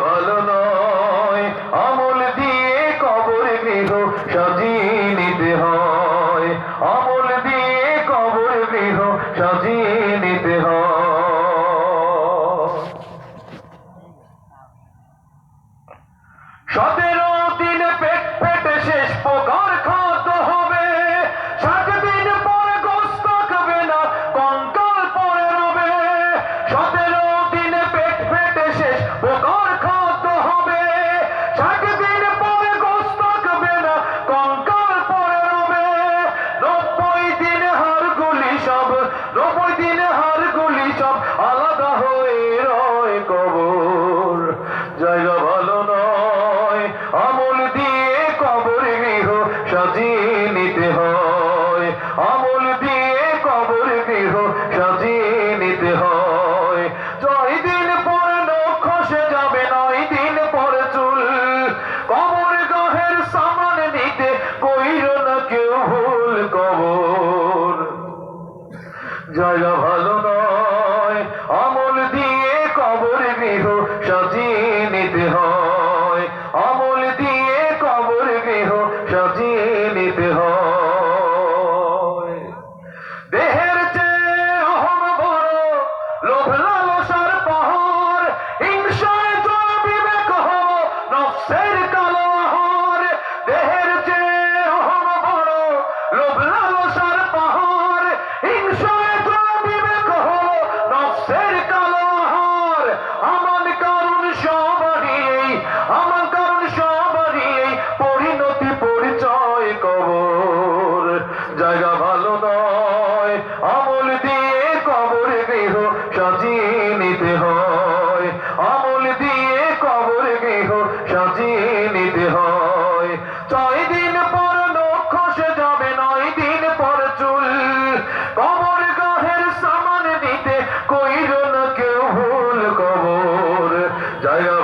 ভালো নয়, আমল দিয়ে কবর গৃহ সাজিয়ে নিতে হয়, আমল দিয়ে কবর গৃহ সাজিয়ে নিতে হয়। 17 দিন পেট পেটে শেষ প্রকার খাদ্য হবে, 7 দিন পরে গোশত থাকবে না, কঙ্কাল পরে রবে। 17 দিন পেট পেটে শেষ প্রকার খাদ্য হবে, 7 দিন পরে গোশত থাকবে না, কঙ্কাল পরে রবে। 90 দিন হাড়গুলি সব, 90 দিন হাড়গুলি সব আলাদা হয়ে রয় কবর। জায়গা ভালো নয়, আমল দিয়ে কবর গৃহ সাজিয়ে নিতে হয়, আমল দিয়ে কবর গৃহ সাজিয়ে নিতে হয়। 6 দিন পর নখ খসে যাবে, 9 দিন পর চুল, কবর গাহের সামান নিতে কইর না কেউ ভুল কবর। জায়গা ভালো নয়, আমল দিয়ে কবর গৃহ সাজিয়ে নিতে হয়, আমল দিয়ে কবর গৃহ সাজিয়ে নিতে হয়। দেহের চেয়ে অহম বড়, লোভ লালসার পাহাড়, হিংসায় জয় বিবেক হলো নফসের কালো আহার। দেহের চেয়ে অহম বড়, লোভ লালসার পাহাড়, হিংসায় জয় বিবেক হলো নফসের কালো আহার। আমার কারণ সবারই, আমার কারণ সবারই পরিণতি পরিচয় কবর। জায়গা ভালো নয়, আমল দিয়ে কবর গৃহ সাজিয়ে নিতে হয়, আমল দিয়ে কবর গৃহ সাজিয়ে নিতে হয়। 6 দিন পর নখ খসে যাবে, 9 দিন পর চুল, কবর গাহের সামান নিতে কইর না কেউ ভুল কবর। জায়গা